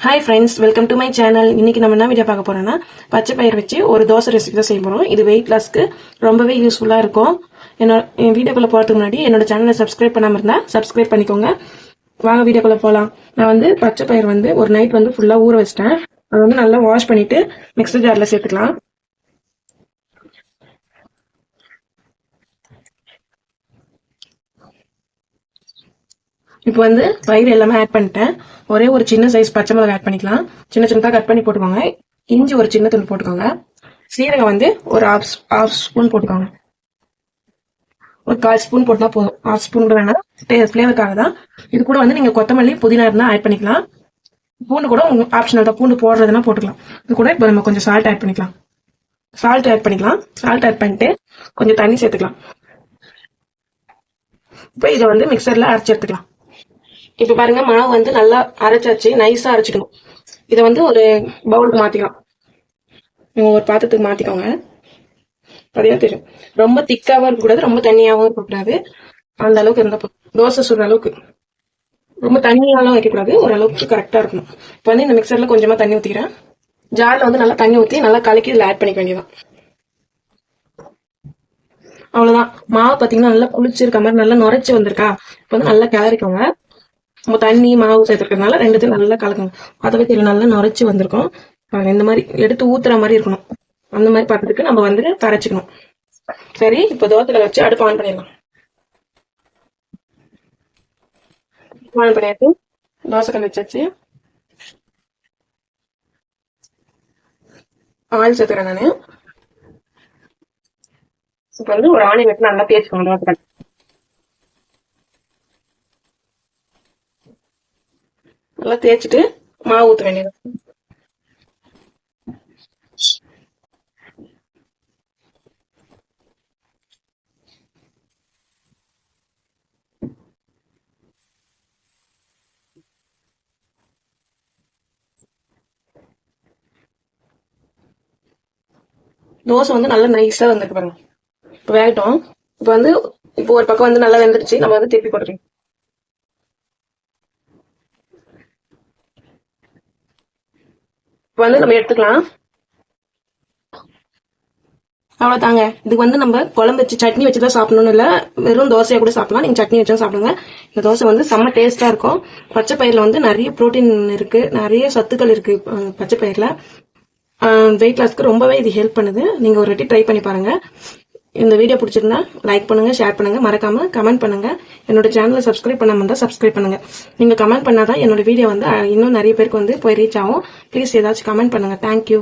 Hi friends, welcome to my channel. இன்னைக்கு நம்ம என்ன வீடியோ பார்க்க போறோம்னா பச்சை பயிர் வச்சு ஒரு தோசை ரெசிபி தான் செய்ய போறோம். இது வெயிட் லாஸ்க்கு ரொம்பவே யூஸ்ஃபுல்லா இருக்கும். என் வீடியோக்குள்ள போறதுக்கு முன்னாடி என்னோட சேனலை சப்ஸ்கிரைப் பண்ணாம இருந்தா சப்ஸ்கிரைப் பண்ணிக்கோங்க. வாங்க வீடியோக்குள்ள போகலாம். நான் வந்து பச்சை பயிர் வந்து ஒரு நைட் வந்து ஃபுல்லா ஊற வச்சிட்டேன். அதை வந்து நல்லா வாஷ் பண்ணிட்டு மிக்ஸர் ஜார்ல சேர்த்துக்கலாம். இப்போ வந்து பயிர் எல்லாமே ஆட் பண்ணிட்டேன். ஒரே ஒரு சின்ன சைஸ் பச்சை மிளகாய் ஆட் பண்ணிக்கலாம். சின்ன சின்னதாக கட் பண்ணி போட்டுக்கோங்க. இஞ்சி ஒரு சின்ன துண்டு போட்டுக்கோங்க. சீரகம் வந்து ஒரு ஹாஃப் ஸ்பூன் போட்டுக்கோங்க. ஒரு 1/4 ஸ்பூன் போட்டா போதும். 1/2 ஸ்பூன் கூட வேணாம், ஃபிளேவருக்காக தான். இது கூட வந்து நீங்க கொத்தமல்லி புதினா இருந்தா ஆட் பண்ணிக்கலாம். பூண்டு கூட ஆப்ஷனல் தான், பூண்டு போடுறதுனா போட்டுக்கலாம். இது கூட இப்போ நம்ம கொஞ்சம் சால்ட் ஆட் பண்ணிக்கலாம். சால்ட் ஆட் பண்ணிட்டு கொஞ்சம் தண்ணி சேர்த்துக்கலாம். இப்போ இதை வந்து மிக்சர்ல அரைச்சி எடுத்துக்கலாம். இப்ப பாருங்க, மாவு வந்து நல்லா அரைச்சாச்சு, நைஸா அரைச்சிக்கணும். இதை வந்து ஒரு பவுலுக்கு மாத்திக்கலாம். ஒரு பாத்திரத்துக்கு மாத்திக்கோங்க. அதையும் தெரியும், ரொம்ப திக்காவும் இருக்கக்கூடாது, ரொம்ப தண்ணியாவும் இருக்கக்கூடாது. அந்த அளவுக்கு இருந்தா தோசை சுடுற அளவுக்கு. ரொம்ப தண்ணியாலும் வைக்கக்கூடாது, ஓரளவுக்கு கரெக்டா இருக்கணும். இப்ப வந்து இந்த மிக்சர்ல கொஞ்சமா தண்ணி ஊத்திக்கிறேன். ஜார்ல வந்து நல்லா தண்ணி ஊத்தி நல்லா கலக்கி இதுல ஆட் பண்ணிக்க வேண்டியதான். அவ்வளவுதான். மாவு பாத்தீங்கன்னா நல்லா புளிச்சிருக்க மாதிரி நல்லா நுரைச்சு வந்திருக்கா. இப்ப வந்து நல்லா கிளறிக்கோங்க. நம்ம தண்ணி மாவு சேர்த்துக்கிறதுனால ரெண்டுத்தையும் நல்லா கலக்குங்க. அதை வச்சு நல்லா நுரைச்சி வந்திருக்கும். இந்த மாதிரி எடுத்து ஊத்துற மாதிரி இருக்கணும். அந்த மாதிரி பார்த்துட்டு நம்ம வந்து கரைச்சிக்கணும். சரி, இப்போ தோசைகளை வச்சு அடுப்பு ஆன் பண்ணிடலாம். ஆன் பண்ணியாச்சு, தோசைக்கல் வச்சாச்சு. ஆயில் சேர்த்துக்கிறேன் நானு. இப்போ வந்து ஒரு ஆனியன் வச்சு நல்லா தேய்ச்சிக்கோங்க. தோசைக்கல் நல்லா தேய்ச்சிட்டு மாவு ஊற்ற வேண்டியது. தோசை வந்து நல்லா நைஸா வந்துருக்கு பாருங்க. இப்போ வேகட்டும். இப்போ வந்து ஒரு பக்கம் வந்து நல்லா வெந்துருச்சு. நம்ம வந்து திருப்பி போட்டுக்கலாம். இப்போ வந்து நம்ம எடுத்துக்கலாம். அவ்வளோதாங்க. இதுக்கு வந்து நம்ம குழம்பு வச்சு சட்னி வச்சுதான் சாப்பிடணும்னு இல்லை, வெறும் தோசையை கூட சாப்பிடலாம். நீங்க சட்னி வச்சும் சாப்பிடுங்க. இந்த தோசை வந்து செம்ம டேஸ்டா இருக்கும். பச்சை பயிர்ல வந்து நிறைய புரோட்டீன் இருக்கு, நிறைய சத்துக்கள் இருக்கு பச்சை பயிர்ல. வெயிட் லாஸ்க்கு ரொம்பவே இது ஹெல்ப் பண்ணுது. நீங்க ஒரு வாட்டி ட்ரை பண்ணி பாருங்க. இந்த வீடியோ பிடிச்சிருந்தா லைக் பண்ணுங்க, ஷேர் பண்ணுங்க, மறக்காம கமெண்ட் பண்ணுங்க. என்னோட சேனலை சப்ஸ்கிரைப் பண்ணாம இருந்தா சப்ஸ்கிரைப் பண்ணுங்க. நீங்க கமெண்ட் பண்ணாதான் என்னோட வீடியோ வந்து இன்னும் நிறைய பேருக்கு வந்து போய் ரீச் ஆகும். ப்ளீஸ் ஏதாச்சும் கமெண்ட் பண்ணுங்க. தேங்க்யூ.